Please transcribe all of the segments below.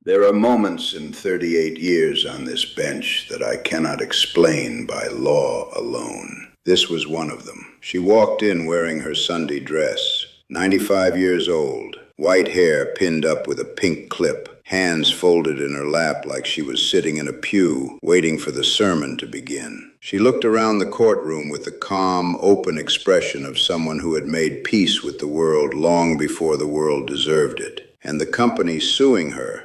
There are moments in 38 years on this bench that I cannot explain by law alone. This was one of them. She walked in wearing her Sunday dress, 95 years old, white hair pinned up with a pink clip, hands folded in her lap like she was sitting in a pew, waiting for the sermon to begin. She looked around the courtroom with the calm, open expression of someone who had made peace with the world long before the world deserved it. And the company suing her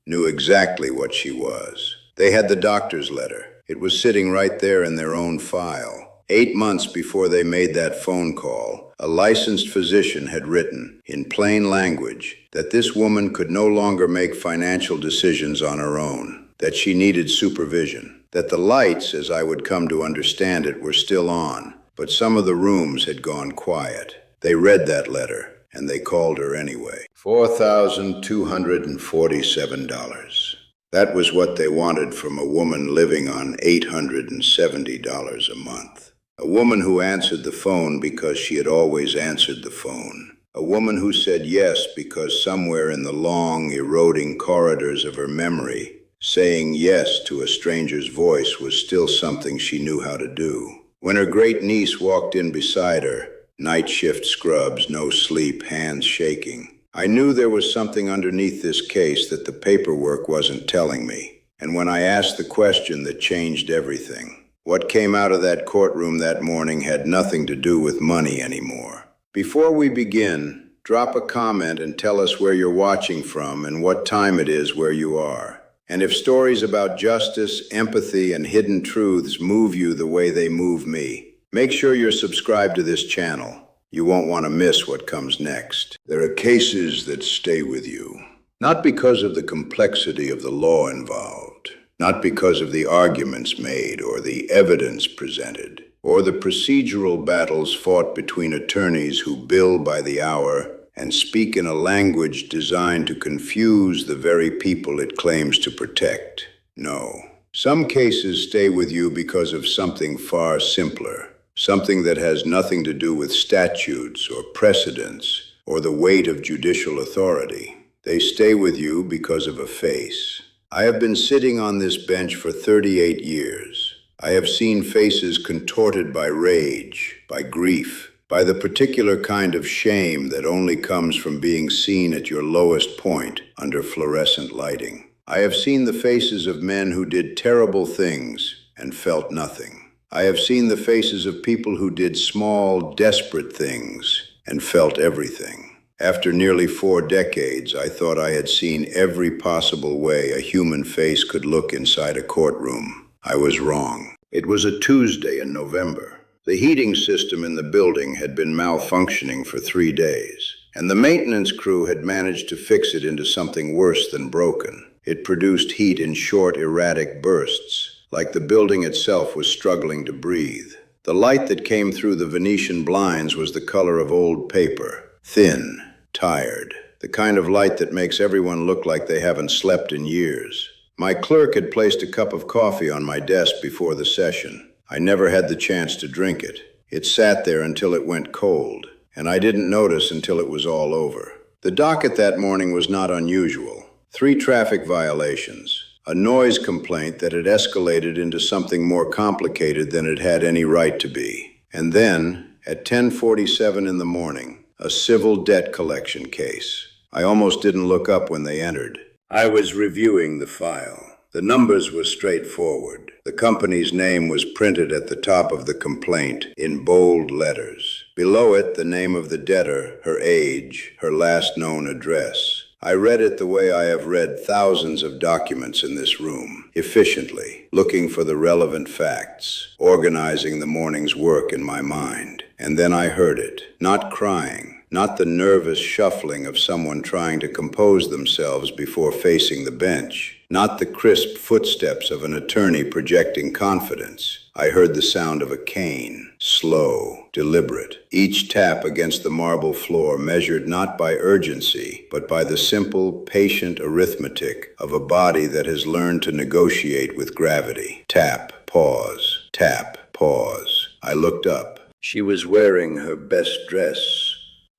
knew exactly what she was. They had the doctor's letter. It was sitting right there in their own file. 8 months before they made that phone call, a licensed physician had written, in plain language, that this woman could no longer make financial decisions on her own, that she needed supervision, that the lights, as I would come to understand it, were still on, but some of the rooms had gone quiet. They read that letter, and they called her anyway. $4,247. That was what they wanted from a woman living on $870 a month. A woman who answered the phone because she had always answered the phone. A woman who said yes because somewhere in the long, eroding corridors of her memory, saying yes to a stranger's voice was still something she knew how to do. When her great niece walked in beside her, night shift scrubs, no sleep, hands shaking, I knew there was something underneath this case that the paperwork wasn't telling me. And when I asked the question that changed everything, what came out of that courtroom that morning had nothing to do with money anymore. Before we begin, drop a comment and tell us where you're watching from and what time it is where you are. And if stories about justice, empathy, and hidden truths move you the way they move me, make sure you're subscribed to this channel. You won't want to miss what comes next. There are cases that stay with you, not because of the complexity of the law involved, not because of the arguments made or the evidence presented, or the procedural battles fought between attorneys who bill by the hour and speak in a language designed to confuse the very people it claims to protect. No. Some cases stay with you because of something far simpler. Something that has nothing to do with statutes or precedents or the weight of judicial authority. They stay with you because of a face. I have been sitting on this bench for 38 years. I have seen faces contorted by rage, by grief, by the particular kind of shame that only comes from being seen at your lowest point under fluorescent lighting. I have seen the faces of men who did terrible things and felt nothing. I have seen the faces of people who did small, desperate things and felt everything. After nearly 4 decades, I thought I had seen every possible way a human face could look inside a courtroom. I was wrong. It was a Tuesday in November. The heating system in the building had been malfunctioning for 3 days, and the maintenance crew had managed to fix it into something worse than broken. It produced heat in short, erratic bursts, like the building itself was struggling to breathe. The light that came through the Venetian blinds was the color of old paper, thin, tired, the kind of light that makes everyone look like they haven't slept in years. My clerk had placed a cup of coffee on my desk before the session. I never had the chance to drink it. It sat there until it went cold, and I didn't notice until it was all over. The docket that morning was not unusual. 3 traffic violations. A noise complaint that had escalated into something more complicated than it had any right to be. And then, at 10:47 in the morning, a civil debt collection case. I almost didn't look up when they entered. I was reviewing the file. The numbers were straightforward. The company's name was printed at the top of the complaint in bold letters. Below it, the name of the debtor, her age, her last known address. I read it the way I have read thousands of documents in this room, efficiently, looking for the relevant facts, organizing the morning's work in my mind. And then I heard it, not crying, not the nervous shuffling of someone trying to compose themselves before facing the bench, not the crisp footsteps of an attorney projecting confidence. I heard the sound of a cane, slow, deliberate, each tap against the marble floor measured not by urgency, but by the simple, patient arithmetic of a body that has learned to negotiate with gravity. Tap, pause, tap, pause. I looked up. She was wearing her best dress.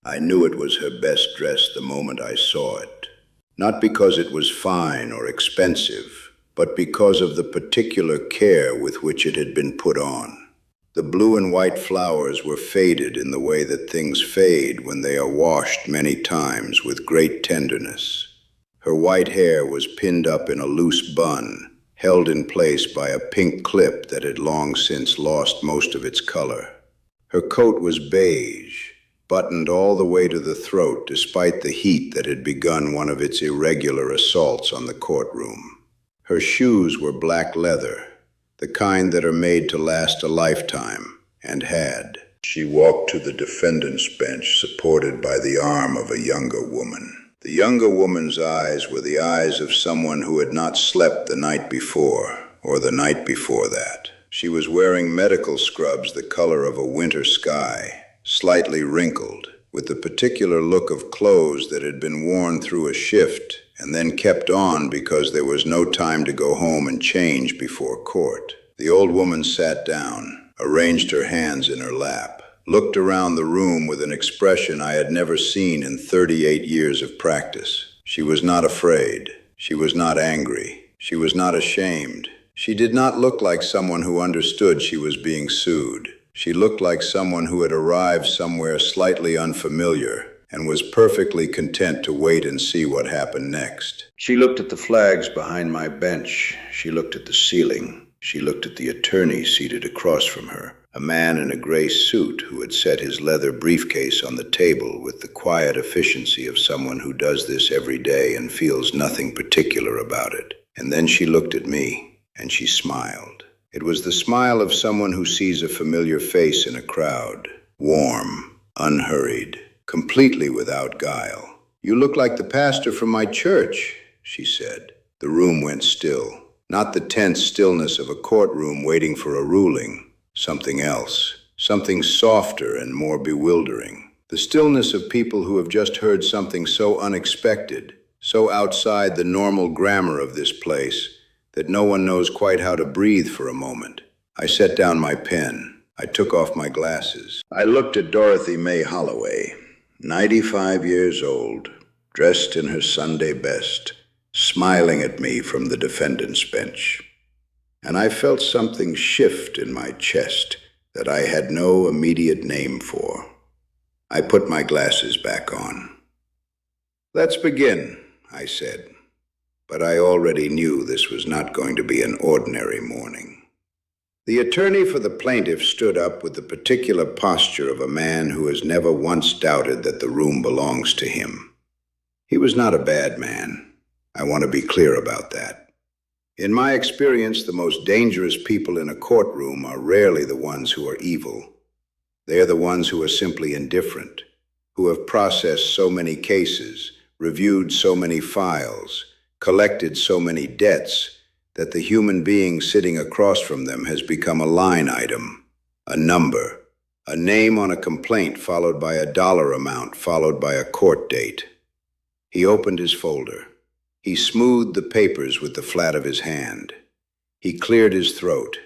I knew it was her best dress the moment I saw it. Not because it was fine or expensive, but because of the particular care with which it had been put on. The blue and white flowers were faded in the way that things fade when they are washed many times with great tenderness. Her white hair was pinned up in a loose bun, held in place by a pink clip that had long since lost most of its color. Her coat was beige, buttoned all the way to the throat despite the heat that had begun one of its irregular assaults on the courtroom. Her shoes were black leather, the kind that are made to last a lifetime, and had. She walked to the defendant's bench supported by the arm of a younger woman. The younger woman's eyes were the eyes of someone who had not slept the night before, or the night before that. She was wearing medical scrubs the color of a winter sky, slightly wrinkled, with the particular look of clothes that had been worn through a shift and then kept on because there was no time to go home and change before court. The old woman sat down, arranged her hands in her lap, looked around the room with an expression I had never seen in 38 years of practice. She was not afraid. She was not angry. She was not ashamed. She did not look like someone who understood she was being sued. She looked like someone who had arrived somewhere slightly unfamiliar and was perfectly content to wait and see what happened next. She looked at the flags behind my bench. She looked at the ceiling. She looked at the attorney seated across from her, a man in a gray suit who had set his leather briefcase on the table with the quiet efficiency of someone who does this every day and feels nothing particular about it. And then she looked at me, and she smiled. It was the smile of someone who sees a familiar face in a crowd, warm, unhurried, completely without guile. "You look like the pastor from my church," she said. The room went still. Not the tense stillness of a courtroom waiting for a ruling. Something else. Something softer and more bewildering. The stillness of people who have just heard something so unexpected, so outside the normal grammar of this place, that no one knows quite how to breathe for a moment. I set down my pen. I took off my glasses. I looked at Dorothy May Holloway, 95 years old, dressed in her Sunday best, smiling at me from the defendant's bench. And I felt something shift in my chest that I had no immediate name for. I put my glasses back on. "Let's begin," I said. But I already knew this was not going to be an ordinary morning. The attorney for the plaintiff stood up with the particular posture of a man who has never once doubted that the room belongs to him. He was not a bad man. I want to be clear about that. In my experience, the most dangerous people in a courtroom are rarely the ones who are evil. They are the ones who are simply indifferent, who have processed so many cases, reviewed so many files, collected so many debts, that the human being sitting across from them has become a line item, a number, a name on a complaint followed by a dollar amount followed by a court date. He opened his folder. He smoothed the papers with the flat of his hand. He cleared his throat,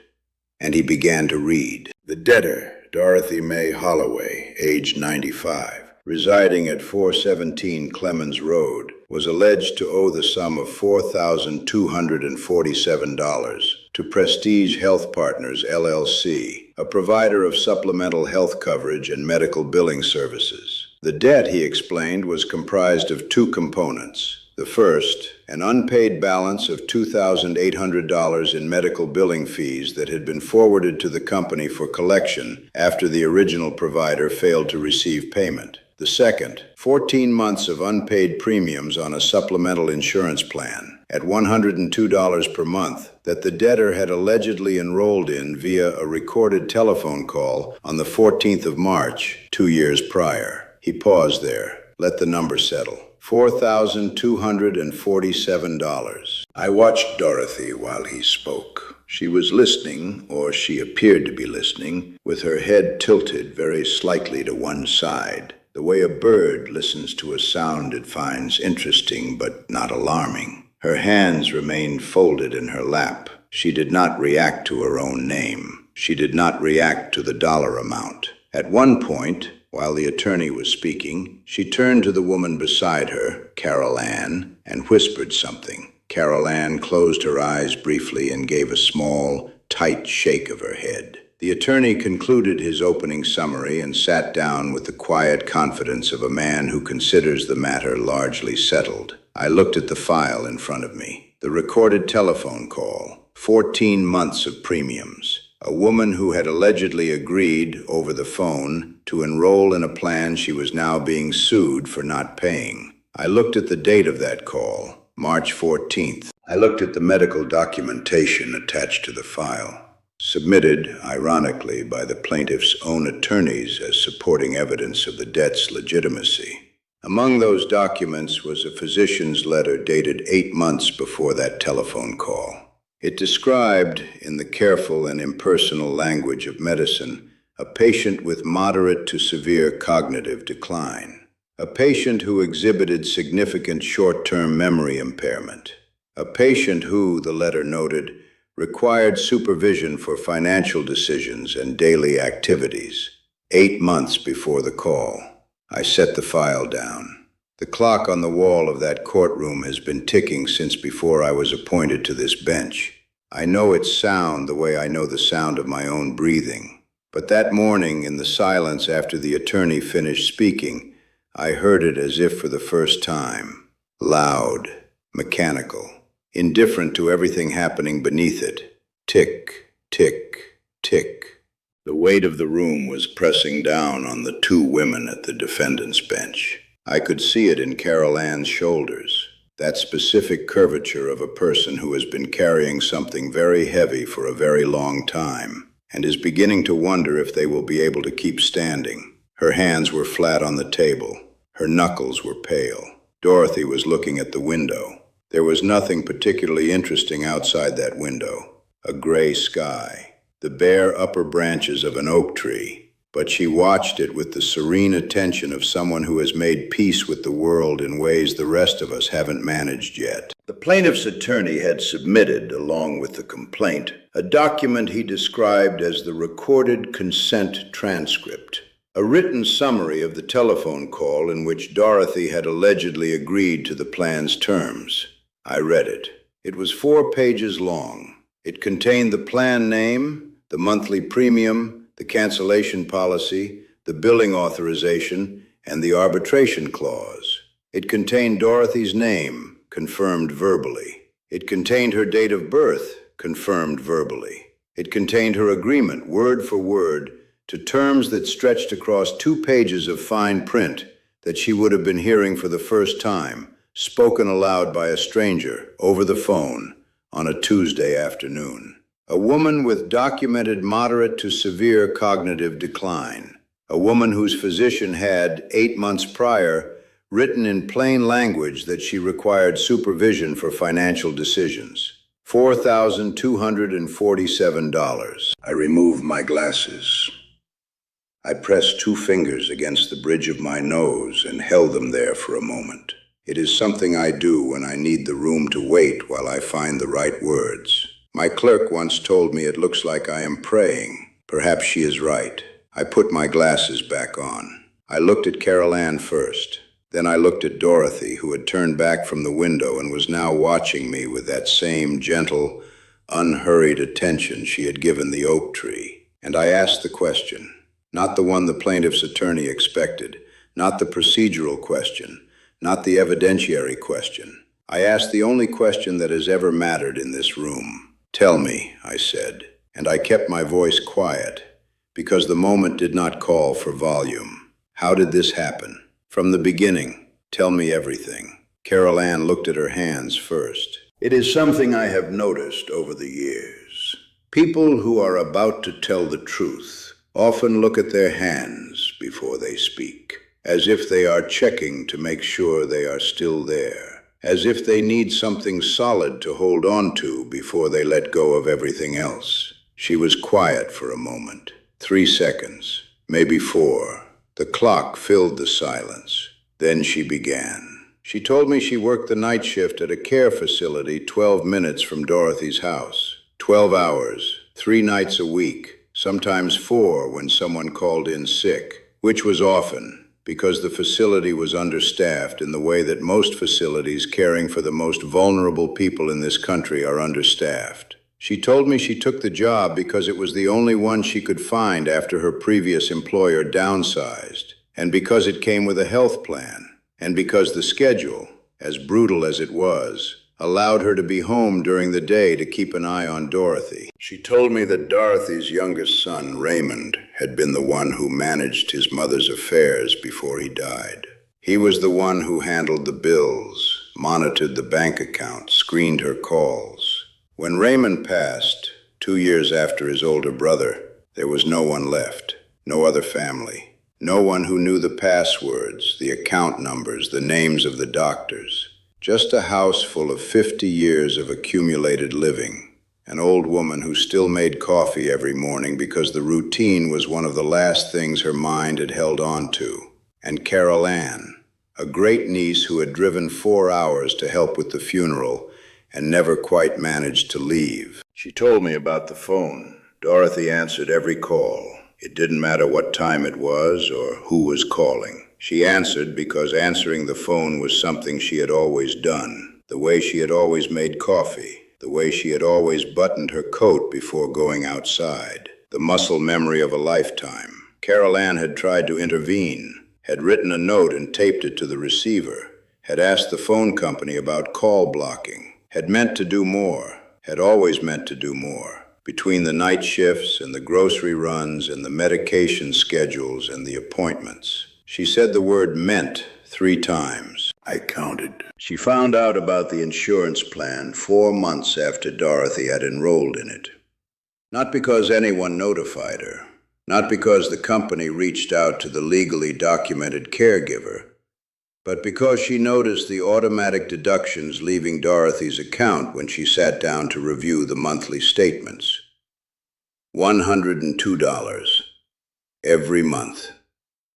and he began to read. The debtor, Dorothy May Holloway, age 95, residing at 417 Clemens Road, was alleged to owe the sum of $4,247 to Prestige Health Partners, LLC, a provider of supplemental health coverage and medical billing services. The debt, he explained, was comprised of two components. The first, an unpaid balance of $2,800 in medical billing fees that had been forwarded to the company for collection after the original provider failed to receive payment. The second, 14 months of unpaid premiums on a supplemental insurance plan at $102 per month that the debtor had allegedly enrolled in via a recorded telephone call on the 14th of March, 2 years prior. He paused there, let the number settle. $4,247. I watched Dorothy while he spoke. She was listening, or she appeared to be listening, with her head tilted very slightly to one side, the way a bird listens to a sound it finds interesting but not alarming. Her hands remained folded in her lap. She did not react to her own name. She did not react to the dollar amount. At one point, while the attorney was speaking, she turned to the woman beside her, Carol Ann, and whispered something. Carol Ann closed her eyes briefly and gave a small, tight shake of her head. The attorney concluded his opening summary and sat down with the quiet confidence of a man who considers the matter largely settled. I looked at the file in front of me. The recorded telephone call, 14 months of premiums. A woman who had allegedly agreed over the phone to enroll in a plan she was now being sued for not paying. I looked at the date of that call, March 14th. I looked at the medical documentation attached to the file, submitted, ironically, by the plaintiff's own attorneys as supporting evidence of the debt's legitimacy. Among those documents was a physician's letter dated 8 months before that telephone call. It described, in the careful and impersonal language of medicine, a patient with moderate to severe cognitive decline, a patient who exhibited significant short-term memory impairment, a patient who, the letter noted, required supervision for financial decisions and daily activities. 8 months before the call. I set the file down. The clock on the wall of that courtroom has been ticking since before I was appointed to this bench. I know its sound the way I know the sound of my own breathing. But that morning, in the silence after the attorney finished speaking, I heard it as if for the first time. Loud, mechanical, indifferent to everything happening beneath it. Tick, tick, tick. The weight of the room was pressing down on the 2 women at the defendant's bench. I could see it in Carol Ann's shoulders, that specific curvature of a person who has been carrying something very heavy for a very long time and is beginning to wonder if they will be able to keep standing. Her hands were flat on the table. Her knuckles were pale. Dorothy was looking at the window. There was nothing particularly interesting outside that window. A gray sky, the bare upper branches of an oak tree. But she watched it with the serene attention of someone who has made peace with the world in ways the rest of us haven't managed yet. The plaintiff's attorney had submitted, along with the complaint, a document he described as the recorded consent transcript, a written summary of the telephone call in which Dorothy had allegedly agreed to the plan's terms. I read it. It was 4 pages long. It contained the plan name, the monthly premium, the cancellation policy, the billing authorization, and the arbitration clause. It contained Dorothy's name, confirmed verbally. It contained her date of birth, confirmed verbally. It contained her agreement, word for word, to terms that stretched across 2 pages of fine print that she would have been hearing for the first time, spoken aloud by a stranger, over the phone, on a Tuesday afternoon. A woman with documented moderate to severe cognitive decline. A woman whose physician had, 8 months prior, written in plain language that she required supervision for financial decisions. $4,247. I removed my glasses. I pressed 2 fingers against the bridge of my nose and held them there for a moment. It is something I do when I need the room to wait while I find the right words. My clerk once told me it looks like I am praying. Perhaps she is right. I put my glasses back on. I looked at Carol Ann first. Then I looked at Dorothy, who had turned back from the window and was now watching me with that same gentle, unhurried attention she had given the oak tree. And I asked the question, not the one the plaintiff's attorney expected, not the procedural question, not the evidentiary question. I asked the only question that has ever mattered in this room. Tell me, I said, and I kept my voice quiet, because the moment did not call for volume. How did this happen? From the beginning. Tell me everything. Carol Ann looked at her hands first. It is something I have noticed over the years. People who are about to tell the truth often look at their hands before they speak, as if they are checking to make sure they are still there. As if they need something solid to hold on to before they let go of everything else. She was quiet for a moment. 3 seconds, maybe 4. The clock filled the silence. Then she began. She told me she worked the night shift at a care facility 12 minutes from Dorothy's house. 12 hours, 3 nights a week, sometimes 4 when someone called in sick, which was often. because the facility was understaffed in the way that most facilities caring for the most vulnerable people in this country are understaffed. She told me she took the job because it was the only one she could find after her previous employer downsized, and because it came with a health plan, and because the schedule, as brutal as it was, allowed her to be home during the day to keep an eye on Dorothy. She told me that Dorothy's youngest son, Raymond, had been the one who managed his mother's affairs before he died. He was the one who handled the bills, monitored the bank account, screened her calls. When Raymond passed, 2 years after his older brother, there was no one left, no other family, no one who knew the passwords, the account numbers, the names of the doctors. Just a house full of 50 years of accumulated living, an old woman who still made coffee every morning because the routine was one of the last things her mind had held on to, and Carol Ann, a great niece who had driven 4 hours to help with the funeral and never quite managed to leave. She told me about the phone. Dorothy answered every call. It didn't matter what time it was or who was calling. She answered because answering the phone was something she had always done, the way she had always made coffee, the way she had always buttoned her coat before going outside, the muscle memory of a lifetime. Carol Ann had tried to intervene, had written a note and taped it to the receiver, had asked the phone company about call blocking, had meant to do more, had always meant to do more. Between the night shifts and the grocery runs and the medication schedules and the appointments. She said the word meant 3 times. I counted. She found out about the insurance plan 4 months after Dorothy had enrolled in it. Not because anyone notified her, not because the company reached out to the legally documented caregiver, but because she noticed the automatic deductions leaving Dorothy's account when she sat down to review the monthly statements. $102 every month,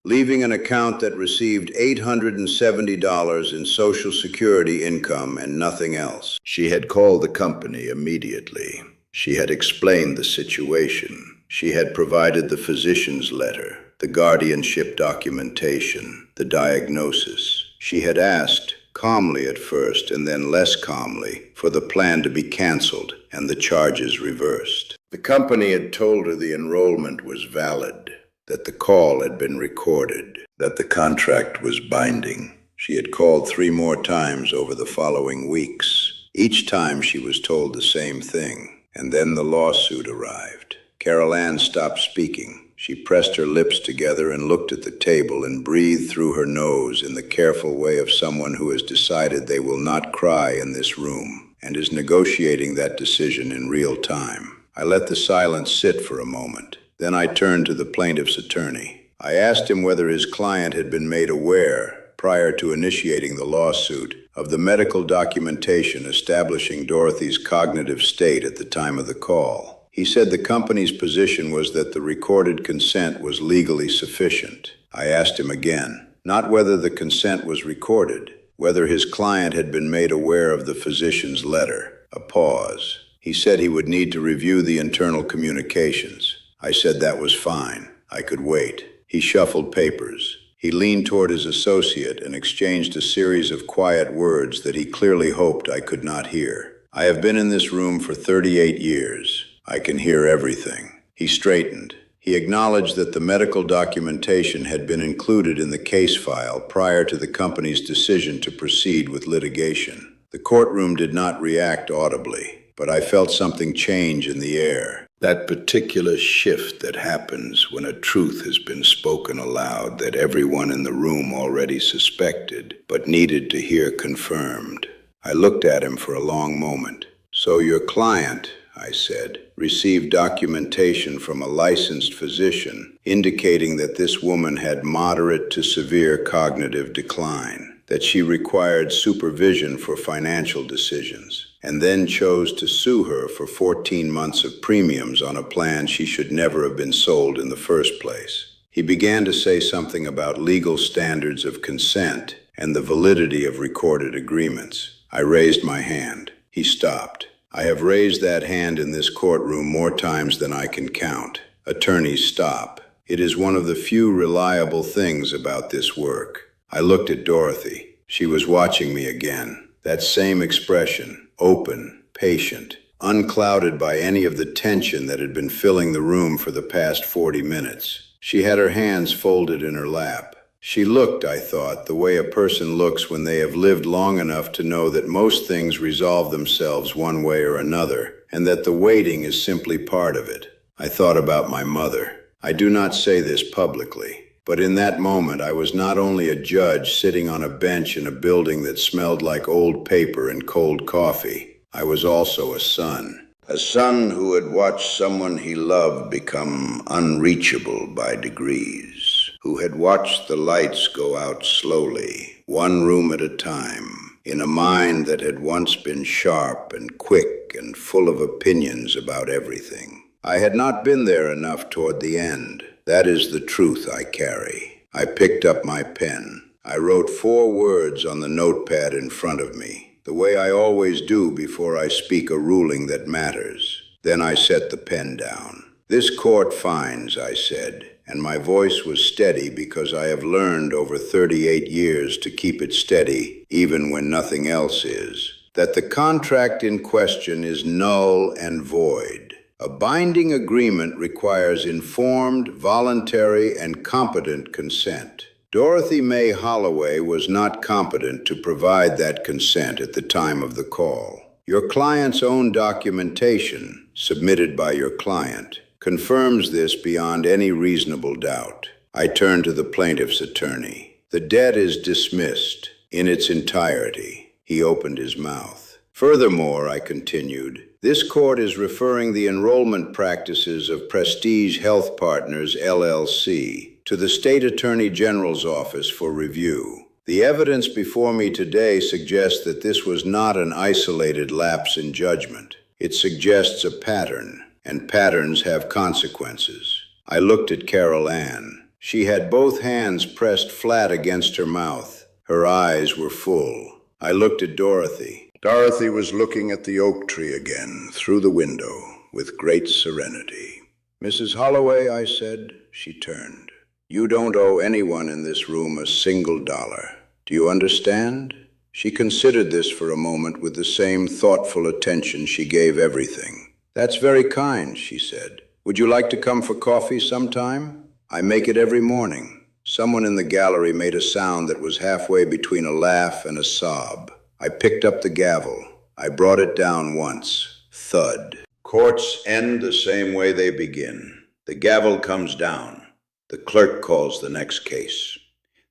leaving an account that received $870 in Social Security income and nothing else. She had called the company immediately. She had explained the situation. She had provided the physician's letter, the guardianship documentation, the diagnosis. She had asked, calmly at first and then less calmly, for the plan to be canceled and the charges reversed. The company had told her the enrollment was valid, that the call had been recorded, that the contract was binding. She had called 3 more times over the following weeks. Each time she was told the same thing, and then the lawsuit arrived. Carol Ann stopped speaking. She pressed her lips together and looked at the table and breathed through her nose in the careful way of someone who has decided they will not cry in this room and is negotiating that decision in real time. I let the silence sit for a moment. Then I turned to the plaintiff's attorney. I asked him whether his client had been made aware, prior to initiating the lawsuit, of the medical documentation establishing Dorothy's cognitive state at the time of the call. He said the company's position was that the recorded consent was legally sufficient. I asked him again, not whether the consent was recorded, whether his client had been made aware of the physician's letter. A pause. He said he would need to review the internal communications. I said that was fine. I could wait. He shuffled papers. He leaned toward his associate and exchanged a series of quiet words that he clearly hoped I could not hear. I have been in this room for 38 years. I can hear everything. He straightened. He acknowledged that the medical documentation had been included in the case file prior to the company's decision to proceed with litigation. The courtroom did not react audibly, but I felt something change in the air. That particular shift that happens when a truth has been spoken aloud that everyone in the room already suspected, but needed to hear confirmed. I looked at him for a long moment. So your client, I said, received documentation from a licensed physician indicating that this woman had moderate to severe cognitive decline, that she required supervision for financial decisions, and then chose to sue her for 14 months of premiums on a plan she should never have been sold in the first place. He began to say something about legal standards of consent and the validity of recorded agreements. I raised my hand. He stopped. I have raised that hand in this courtroom more times than I can count. Attorneys stop. It is one of the few reliable things about this work. I looked at Dorothy. She was watching me again. That same expression, open, patient, unclouded by any of the tension that had been filling the room for the past 40 minutes. She had her hands folded in her lap. She looked, I thought, the way a person looks when they have lived long enough to know that most things resolve themselves one way or another, and that the waiting is simply part of it. I thought about my mother. I do not say this publicly, but in that moment I was not only a judge sitting on a bench in a building that smelled like old paper and cold coffee. I was also a son. A son who had watched someone he loved become unreachable by degrees, who had watched the lights go out slowly, one room at a time, in a mind that had once been sharp and quick and full of opinions about everything. I had not been there enough toward the end. That is the truth I carry. I picked up my pen. I wrote 4 words on the notepad in front of me, the way I always do before I speak a ruling that matters. Then I set the pen down. "This court finds," I said, and my voice was steady because I have learned over 38 years to keep it steady, even when nothing else is, "that the contract in question is null and void. A binding agreement requires informed, voluntary, and competent consent. Dorothy May Holloway was not competent to provide that consent at the time of the call. Your client's own documentation, submitted by your client, confirms this beyond any reasonable doubt." I turned to the plaintiff's attorney. "The debt is dismissed in its entirety." He opened his mouth. "Furthermore," I continued, "this court is referring the enrollment practices of Prestige Health Partners, LLC, to the State Attorney General's office for review. The evidence before me today suggests that this was not an isolated lapse in judgment. It suggests a pattern, and patterns have consequences." I looked at Carol Ann. She had both hands pressed flat against her mouth. Her eyes were full. I looked at Dorothy. Dorothy was looking at the oak tree again, through the window, with great serenity. "Mrs. Holloway," I said. She turned. "You don't owe anyone in this room a single dollar. Do you understand?" She considered this for a moment with the same thoughtful attention she gave everything. "That's very kind," she said. "Would you like to come for coffee sometime? I make it every morning." Someone in the gallery made a sound that was halfway between a laugh and a sob. I picked up the gavel. I brought it down once. Thud. Courts end the same way they begin. The gavel comes down. The clerk calls the next case.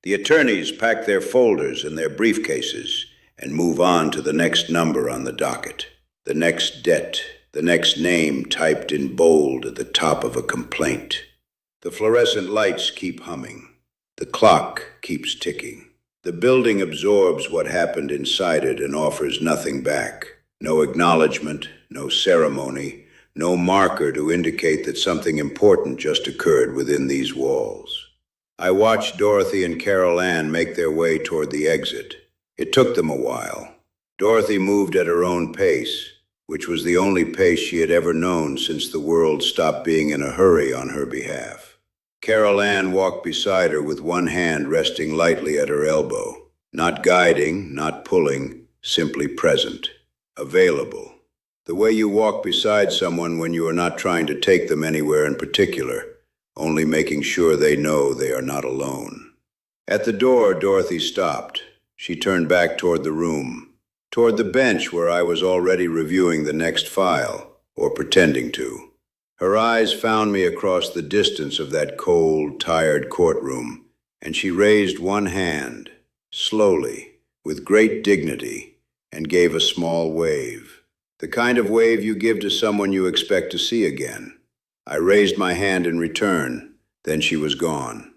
The attorneys pack their folders and their briefcases and move on to the next number on the docket, the next debt, the next name typed in bold at the top of a complaint. The fluorescent lights keep humming. The clock keeps ticking. The building absorbs what happened inside it and offers nothing back. No acknowledgement, no ceremony, no marker to indicate that something important just occurred within these walls. I watched Dorothy and Carol Ann make their way toward the exit. It took them a while. Dorothy moved at her own pace, which was the only pace she had ever known since the world stopped being in a hurry on her behalf. Carol Ann walked beside her with one hand resting lightly at her elbow, not guiding, not pulling, simply present, available. The way you walk beside someone when you are not trying to take them anywhere in particular, only making sure they know they are not alone. At the door, Dorothy stopped. She turned back toward the room, toward the bench where I was already reviewing the next file, or pretending to. Her eyes found me across the distance of that cold, tired courtroom, and she raised one hand, slowly, with great dignity, and gave a small wave. The kind of wave you give to someone you expect to see again. I raised my hand in return, then she was gone.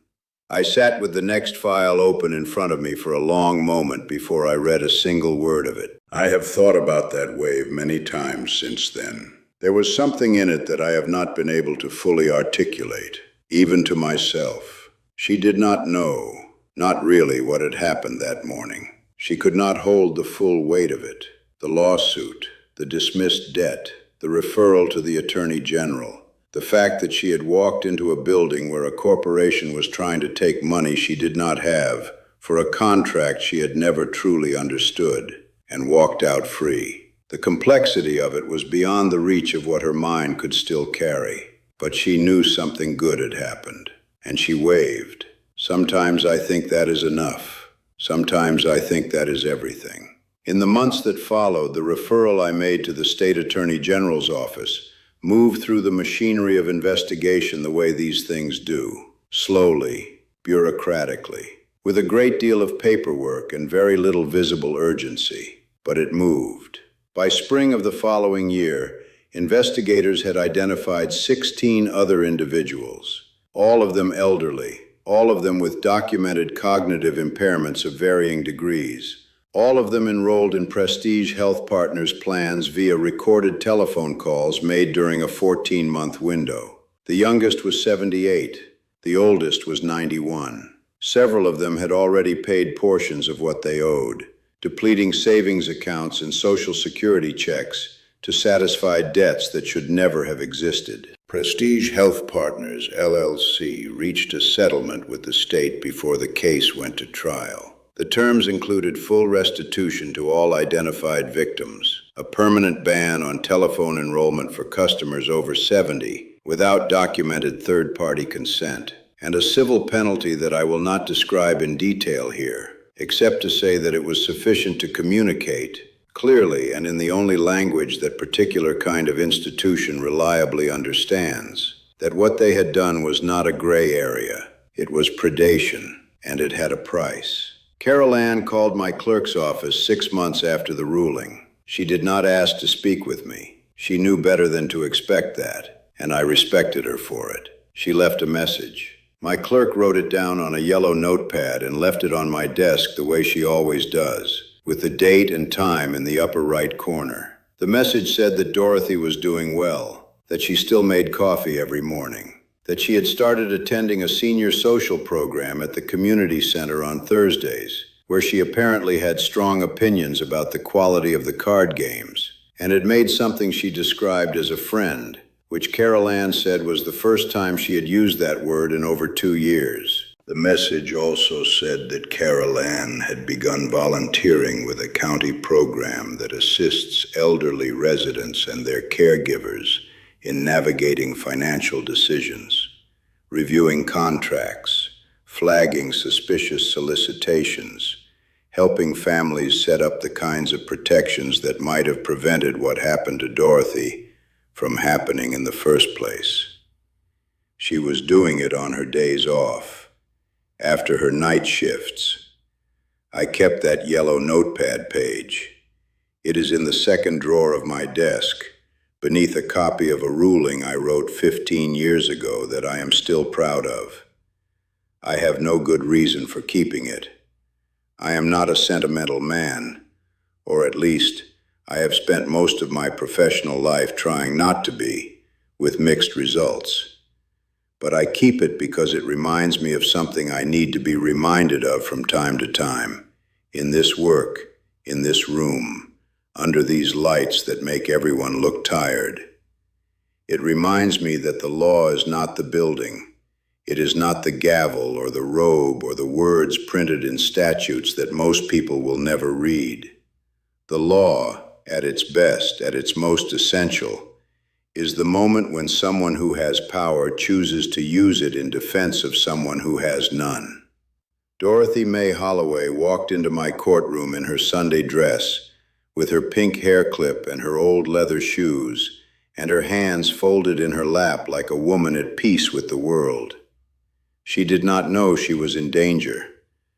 I sat with the next file open in front of me for a long moment before I read a single word of it. I have thought about that wave many times since then. There was something in it that I have not been able to fully articulate, even to myself. She did not know, not really, what had happened that morning. She could not hold the full weight of it. The lawsuit, the dismissed debt, the referral to the Attorney General. The fact that she had walked into a building where a corporation was trying to take money she did not have for a contract she had never truly understood, and walked out free. The complexity of it was beyond the reach of what her mind could still carry. But she knew something good had happened, and she waved. Sometimes I think that is enough. Sometimes I think that is everything. In the months that followed, the referral I made to the State Attorney General's office moved through the machinery of investigation the way these things do, slowly, bureaucratically, with a great deal of paperwork and very little visible urgency. But it moved. By spring of the following year, investigators had identified 16 other individuals, all of them elderly, all of them with documented cognitive impairments of varying degrees, all of them enrolled in Prestige Health Partners plans via recorded telephone calls made during a 14-month window. The youngest was 78, the oldest was 91. Several of them had already paid portions of what they owed, depleting savings accounts and Social Security checks to satisfy debts that should never have existed. Prestige Health Partners, LLC, reached a settlement with the state before the case went to trial. The terms included full restitution to all identified victims, a permanent ban on telephone enrollment for customers over 70 without documented third-party consent, and a civil penalty that I will not describe in detail here, except to say that it was sufficient to communicate clearly and in the only language that particular kind of institution reliably understands, that what they had done was not a gray area. It was predation, and it had a price. Carol Ann called my clerk's office 6 months after the ruling. She did not ask to speak with me. She knew better than to expect that, and I respected her for it. She left a message. My clerk wrote it down on a yellow notepad and left it on my desk the way she always does, with the date and time in the upper right corner. The message said that Dorothy was doing well, that she still made coffee every morning, that she had started attending a senior social program at the community center on Thursdays, where she apparently had strong opinions about the quality of the card games, and had made something she described as a friend, which Carol Ann said was the first time she had used that word in over 2 years. The message also said that Carol Ann had begun volunteering with a county program that assists elderly residents and their caregivers in navigating financial decisions, reviewing contracts, flagging suspicious solicitations, helping families set up the kinds of protections that might have prevented what happened to Dorothy from happening in the first place. She was doing it on her days off, after her night shifts. I kept that yellow notepad page. It is in the second drawer of my desk, beneath a copy of a ruling I wrote 15 years ago that I am still proud of. I have no good reason for keeping it. I am not a sentimental man, or at least I have spent most of my professional life trying not to be, with mixed results. But I keep it because it reminds me of something I need to be reminded of from time to time, in this work, in this room, under these lights that make everyone look tired. It reminds me that the law is not the building. It is not the gavel or the robe or the words printed in statutes that most people will never read. The law, at its best, at its most essential, is the moment when someone who has power chooses to use it in defense of someone who has none. Dorothy May Holloway walked into my courtroom in her Sunday dress, with her pink hair clip and her old leather shoes, and her hands folded in her lap like a woman at peace with the world. She did not know she was in danger.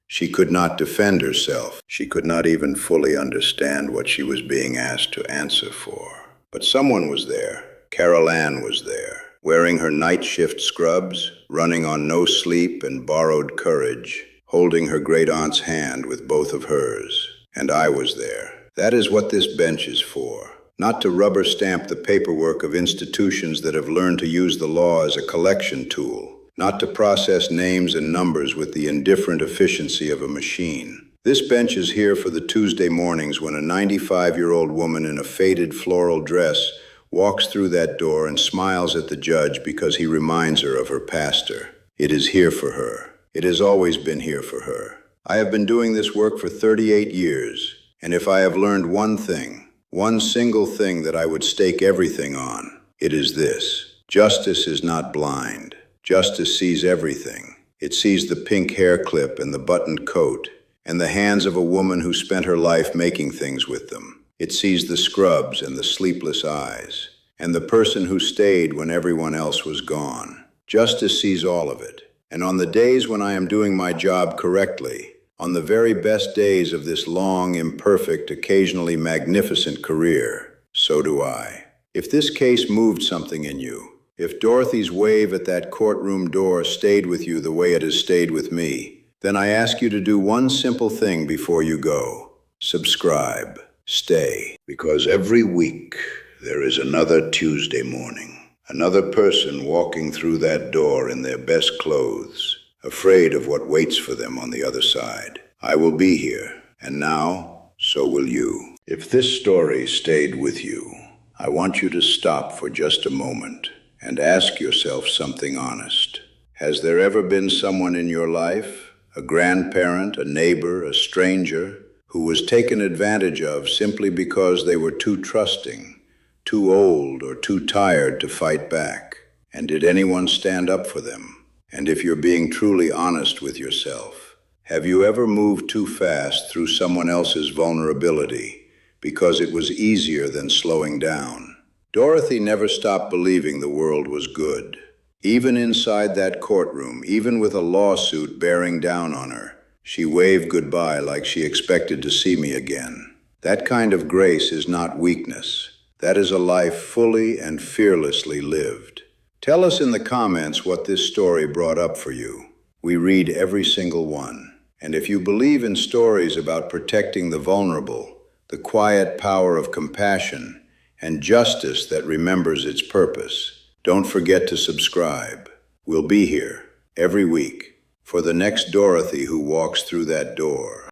She could not defend herself. She could not even fully understand what she was being asked to answer for. But someone was there. Carol Ann was there, wearing her night shift scrubs, running on no sleep and borrowed courage, holding her great-aunt's hand with both of hers. And I was there. That is what this bench is for. Not to rubber stamp the paperwork of institutions that have learned to use the law as a collection tool. Not to process names and numbers with the indifferent efficiency of a machine. This bench is here for the Tuesday mornings when a 95-year-old woman in a faded floral dress walks through that door and smiles at the judge because he reminds her of her pastor. It is here for her. It has always been here for her. I have been doing this work for 38 years, and if I have learned one thing, one single thing that I would stake everything on, it is this. Justice is not blind. Justice sees everything. It sees the pink hair clip and the buttoned coat, and the hands of a woman who spent her life making things with them. It sees the scrubs and the sleepless eyes, and the person who stayed when everyone else was gone. Justice sees all of it. And on the days when I am doing my job correctly, on the very best days of this long, imperfect, occasionally magnificent career, so do I. If this case moved something in you, if Dorothy's wave at that courtroom door stayed with you the way it has stayed with me, then I ask you to do one simple thing before you go. Subscribe. Stay. Because every week there is another Tuesday morning. Another person walking through that door in their best clothes, afraid of what waits for them on the other side. I will be here, and now, so will you. If this story stayed with you, I want you to stop for just a moment and ask yourself something honest. Has there ever been someone in your life, a grandparent, a neighbor, a stranger, who was taken advantage of simply because they were too trusting, too old or too tired to fight back? And did anyone stand up for them? And if you're being truly honest with yourself, have you ever moved too fast through someone else's vulnerability because it was easier than slowing down? Dorothy never stopped believing the world was good. Even inside that courtroom, even with a lawsuit bearing down on her, she waved goodbye like she expected to see me again. That kind of grace is not weakness. That is a life fully and fearlessly lived. Tell us in the comments what this story brought up for you. We read every single one. And if you believe in stories about protecting the vulnerable, the quiet power of compassion, and justice that remembers its purpose, don't forget to subscribe. We'll be here every week for the next Dorothy who walks through that door.